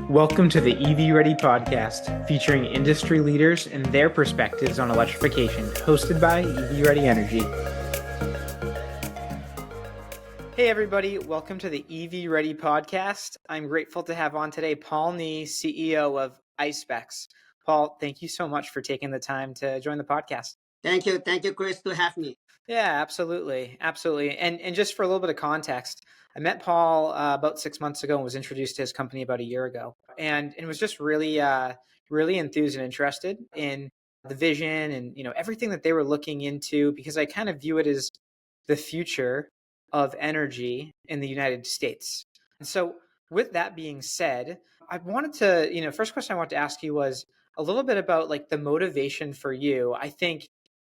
Welcome to the EVready podcast, featuring industry leaders and their perspectives on electrification, hosted by EVready Energy. Hey everybody, welcome to the EVready podcast. I'm grateful to have on today Paul Nie, CEO of AISPEX. Paul, thank you so much for taking the time to join the podcast. Thank you, Chris, to have me. Yeah, absolutely. And just for a little bit of context, I met Paul about 6 months ago and was introduced to his company about a year ago, and was just really enthused and interested in the vision and everything that they were looking into, because I kind of view it as the future of energy in the United States. And so, with that being said, I wanted to first question I wanted to ask you was a little bit about like the motivation for you. I think,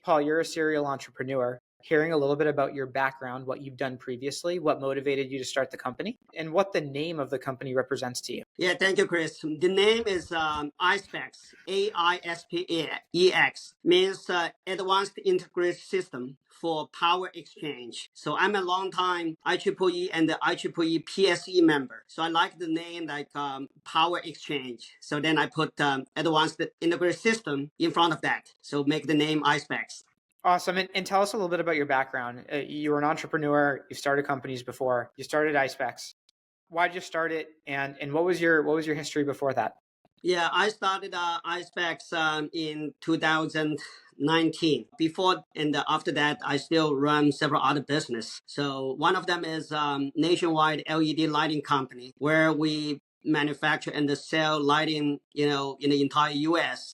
Paul, you're a serial entrepreneur. Hearing a little bit about your background, what you've done previously, what motivated you to start the company, and what the name of the company represents to you. Yeah, thank you, Chris. The name is AISPEX, AISPEX, means Advanced Integrated System for Power Exchange. So I'm a long time IEEE and the IEEE PSE member. So I like the name like Power Exchange. So then I put Advanced Integrated System in front of that. So make the name AISPEX. Awesome. And tell us a little bit about your background. You were an entrepreneur. You started companies before. You started AISPEX. Why did you start it? And what was your history before that? Yeah, I started AISPEX in 2019. Before and after that, I still run several other business. So one of them is nationwide LED lighting company, where we manufacture and sell lighting, in the entire U.S.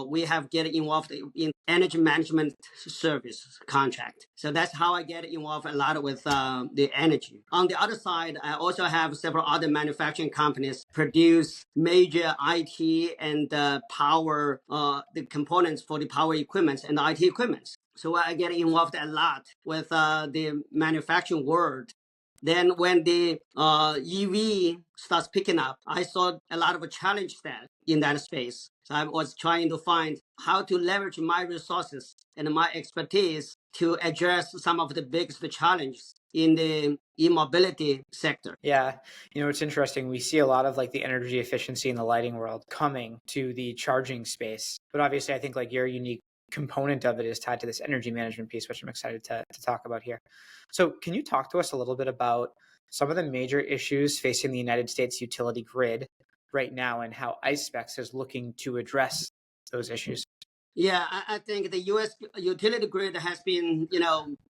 We have get involved in energy management service contract. So that's how I get involved a lot with the energy. On the other side, I also have several other manufacturing companies produce major IT and power, the components for the power equipment and IT equipment. So I get involved a lot with the manufacturing world. Then when the EV starts picking up, I saw a lot of a challenge that in that space. So I was trying to find how to leverage my resources and my expertise to address some of the biggest challenges in the e-mobility sector. Yeah. It's interesting. We see a lot of like the energy efficiency in the lighting world coming to the charging space. But obviously, I think like your unique component of it is tied to this energy management piece, which I'm excited to talk about here. So can you talk to us a little bit about some of the major issues facing the United States utility grid right now and how AISPEX is looking to address those issues? Yeah, I think the U.S. utility grid has been,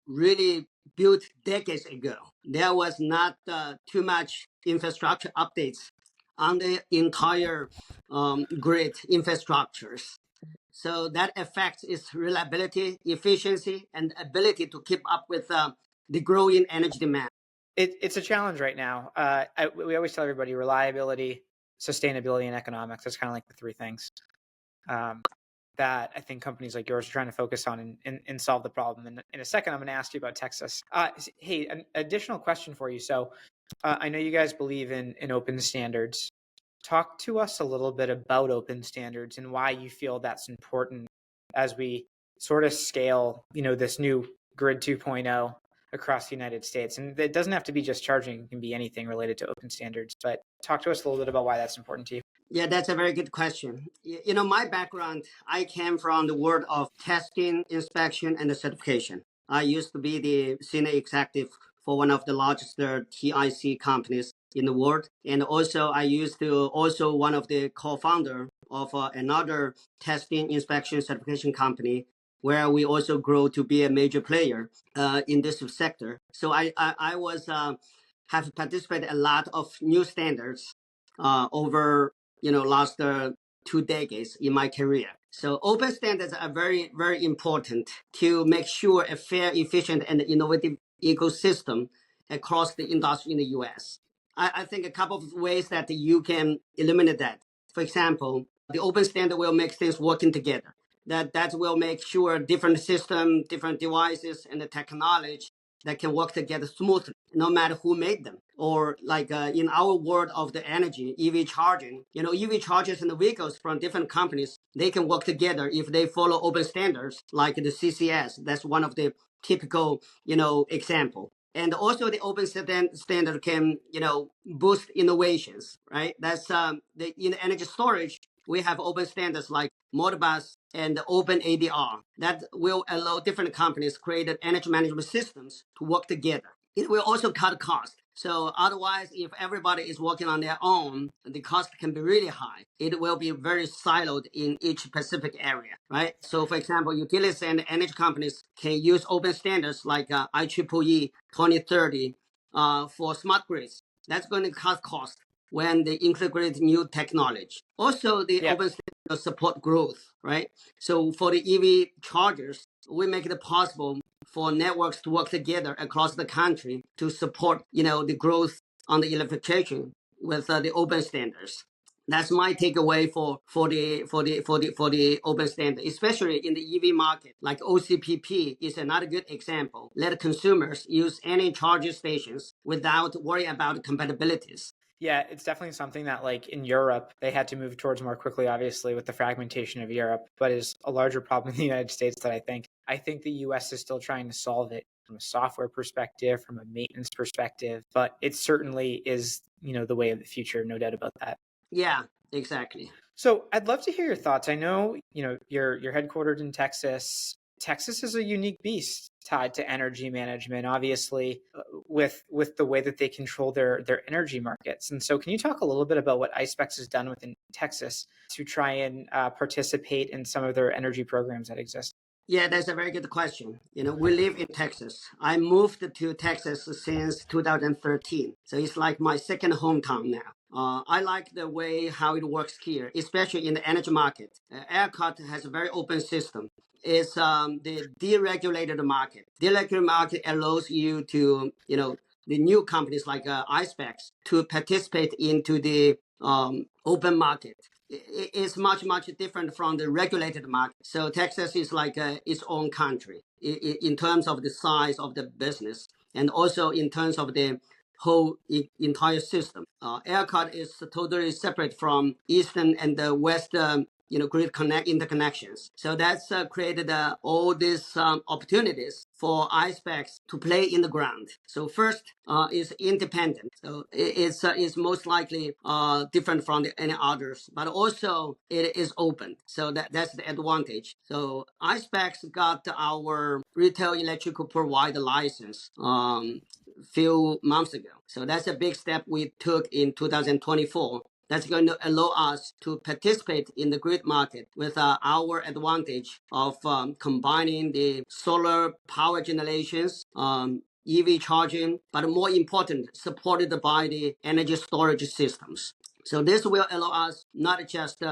really built decades ago. There was not too much infrastructure updates on the entire grid infrastructures. So that affects its reliability, efficiency, and ability to keep up with the growing energy demand. It's a challenge right now. We always tell everybody reliability, sustainability, and economics. That's kind of like the three things that I think companies like yours are trying to focus on and solve the problem. And in a second, I'm going to ask you about Texas. Hey, an additional question for you. So I know you guys believe in open standards. Talk to us a little bit about open standards and why you feel that's important as we sort of scale, this new grid 2.0 across the United States. And it doesn't have to be just charging. It can be anything related to open standards. But talk to us a little bit about why that's important to you. Yeah, that's a very good question. My background, I came from the world of testing, inspection, and the certification. I used to be the senior executive for one of the largest TIC companies in the world. And also I used to also one of the co-founder of another testing, inspection, certification company, where we also grow to be a major player in this sector. So I was have participated a lot of new standards over last 2 decades in my career. So open standards are very, very important to make sure a fair, efficient, and innovative ecosystem across the industry in the US. I think a couple of ways that you can eliminate that. For example, the open standard will make things working together. That will make sure different system, different devices, and the technology that can work together smoothly, no matter who made them. Or like in our world of the energy, EV charging, EV chargers and the vehicles from different companies, they can work together if they follow open standards like the CCS. That's one of the typical, example. And also the open standard can, boost innovations, right? That's in energy storage, we have open standards like Modbus and open ADR that will allow different companies create energy management systems to work together. It will also cut costs. So otherwise, if everybody is working on their own, the cost can be really high. It will be very siloed in each specific area, right? So for example, utilities and energy companies can use open standards like IEEE 2030 for smart grids. That's going to cut costs when they integrate new technology. Also, the Yeah. open standards support growth, right? So for the EV chargers, we make it possible for networks to work together across the country to support, the growth on the electrification with the open standards. That's my takeaway for the open standard, especially in the EV market. Like OCPP is another good example. Let consumers use any charging stations without worrying about compatibilities. Yeah, it's definitely something that, like in Europe, they had to move towards more quickly, obviously, with the fragmentation of Europe, but is a larger problem in the United States that I think the US is still trying to solve it from a software perspective, from a maintenance perspective, but it certainly is, the way of the future, no doubt about that. Yeah, exactly. So I'd love to hear your thoughts. I know, you're headquartered in Texas. Texas is a unique beast tied to energy management, obviously, with the way that they control their energy markets. And so, can you talk a little bit about what AISPEX has done within Texas to try and participate in some of their energy programs that exist? Yeah, that's a very good question. We live in Texas. I moved to Texas since 2013. So it's like my second hometown now. I like the way how it works here, especially in the energy market. ERCOT has a very open system. It's the deregulated market. Deregulated market allows you to, the new companies like AISPEX to participate into the open market. It's much, much different from the regulated market. So Texas is like its own country in terms of the size of the business and also in terms of the whole entire system. ERCOT is totally separate from Eastern and the West grid interconnections. So that's created all these opportunities for AISPEX to play in the ground. So first is independent. So it's most likely different from any others, but also it is open. So that's the advantage. So AISPEX got our retail electrical provider license few months ago. So that's a big step we took in 2024. That's going to allow us to participate in the grid market with our advantage of combining the solar power generations, EV charging, but more important, supported by the energy storage systems. So this will allow us not just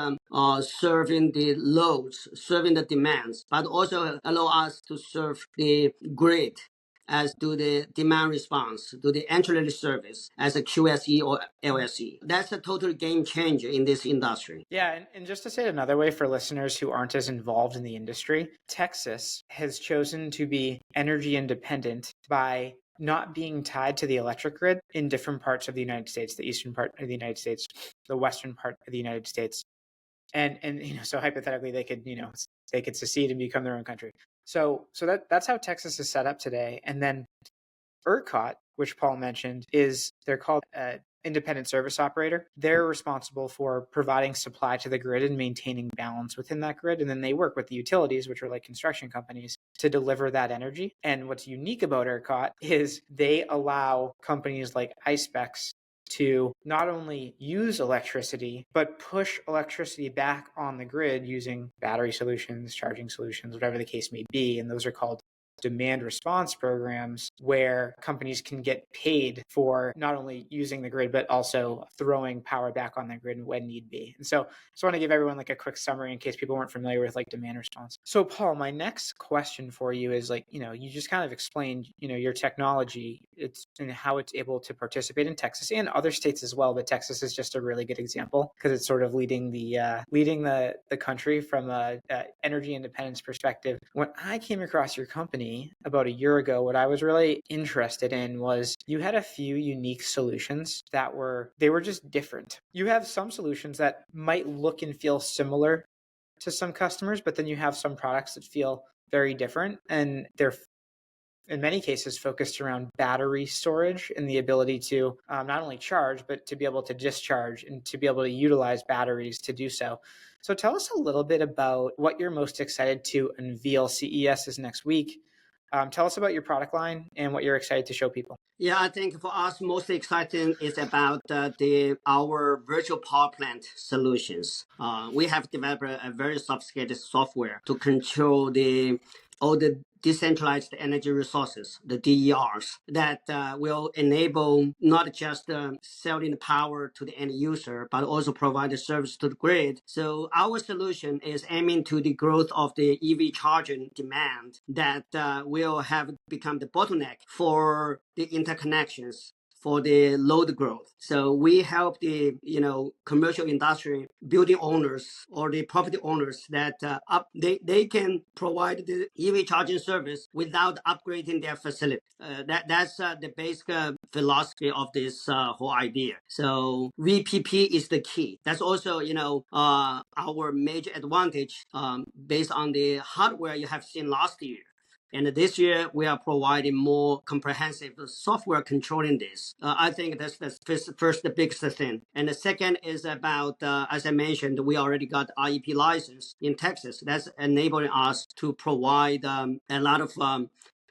serving the loads, serving the demands, but also allow us to serve the grid as to the demand response, to the ancillary service as a QSE or LSE. That's a total game changer in this industry. Yeah, and just to say it another way for listeners who aren't as involved in the industry, Texas has chosen to be energy independent by not being tied to the electric grid in different parts of the United States, the eastern part of the United States, the western part of the United States. And so hypothetically they could secede and become their own country. So that's how Texas is set up today. And then ERCOT, which Paul mentioned, they're called independent service operator. They're responsible for providing supply to the grid and maintaining balance within that grid. And then they work with the utilities, which are like construction companies, to deliver that energy. And what's unique about ERCOT is they allow companies like AISPEX to not only use electricity, but push electricity back on the grid using battery solutions, charging solutions, whatever the case may be. And those are called demand response programs, where companies can get paid for not only using the grid, but also throwing power back on the grid when need be. And so I just want to give everyone like a quick summary in case people weren't familiar with like demand response. So Paul, my next question for you is you just kind of explained, your technology, and how it's able to participate in Texas and other states as well. But Texas is just a really good example because it's sort of leading the country from a energy independence perspective. When I came across your company about a year ago, what I was really interested in was you had a few unique solutions that were just different. You have some solutions that might look and feel similar to some customers, but then you have some products that feel very different, and they're in many cases focused around battery storage and the ability to not only charge, but to be able to discharge and to be able to utilize batteries to do so. So tell us a little bit about what you're most excited to unveil. CES is next week. Tell us about your product line and what you're excited to show people. Yeah, I think for us, most exciting is about our virtual power plant solutions. We have developed a very sophisticated software to control all the decentralized energy resources, the DERs, that will enable not just selling the power to the end user, but also provide a service to the grid. So our solution is aiming to the growth of the EV charging demand that will have become the bottleneck for the interconnections for the load growth. So we help the commercial industry building owners or the property owners that they can provide the EV charging service without upgrading their facility. That's the basic philosophy of this whole idea. So VPP is the key. That's also our major advantage based on the hardware you have seen last year. And this year, we are providing more comprehensive software controlling this. I think that's the first the biggest thing. And the second is about, as I mentioned, we already got IEP license in Texas. That's enabling us to provide a lot of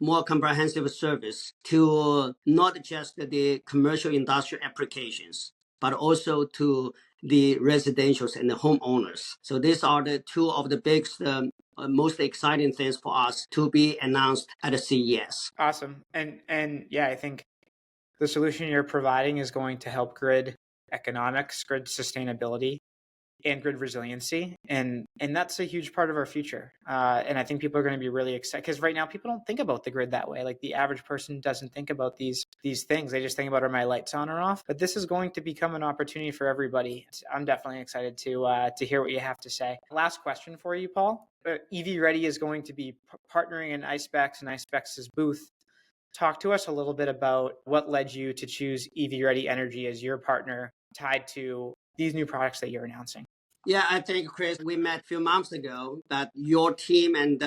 more comprehensive service to not just the commercial industrial applications, but also to the residentials and the homeowners. So these are the two of the biggest most exciting things for us to be announced at the CES. Awesome. And yeah, I think the solution you're providing is going to help grid economics, grid sustainability, and grid resiliency. And that's a huge part of our future. And I think people are going to be really excited because right now people don't think about the grid that way. Like the average person doesn't think about these things. They just think about, are my lights on or off? But this is going to become an opportunity for everybody. I'm definitely excited to hear what you have to say. Last question for you, Paul. EVready is going to be partnering in AISPEX and AISPEX's booth. Talk to us a little bit about what led you to choose EVready Energy as your partner tied to these new products that you're announcing. Yeah, I think, Chris, we met a few months ago, that your team and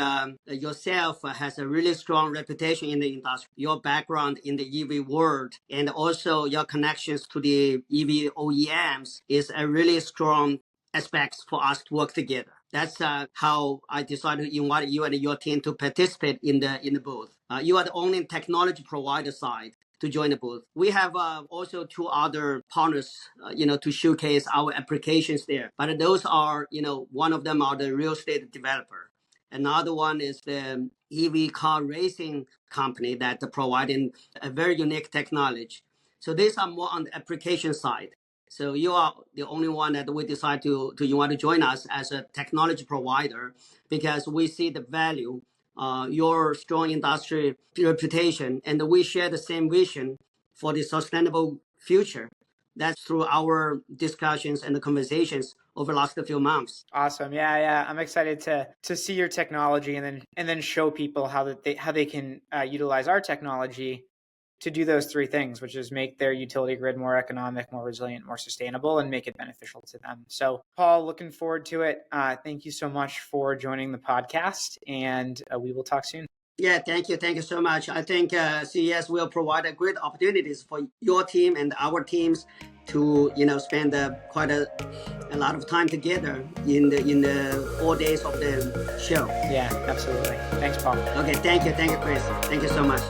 yourself has a really strong reputation in the industry. Your background in the EV world and also your connections to the EV OEMs is a really strong aspect for us to work together. That's how I decided to invite you and your team to participate in the booth. You are the only technology provider side to join the booth. We have also two other partners, to showcase our applications there. But those are, one of them are the real estate developer. Another one is the EV car racing company that are providing a very unique technology. So these are more on the application side. So you are the only one that we decide to you want to join us as a technology provider because we see the value, your strong industry reputation, and we share the same vision for the sustainable future. That's through our discussions and the conversations over the last few months. Awesome. Yeah. I'm excited to see your technology and then show people how they can utilize our technology to do those three things, which is make their utility grid more economic, more resilient, more sustainable, and make it beneficial to them. So, Paul, looking forward to it. Thank you so much for joining the podcast, and we will talk soon. Yeah, thank you. Thank you so much. I think CES will provide a great opportunities for your team and our teams to, spend quite a lot of time together in the 4 days of the show. Yeah, absolutely. Thanks, Paul. Okay, thank you. Thank you, Chris. Thank you so much.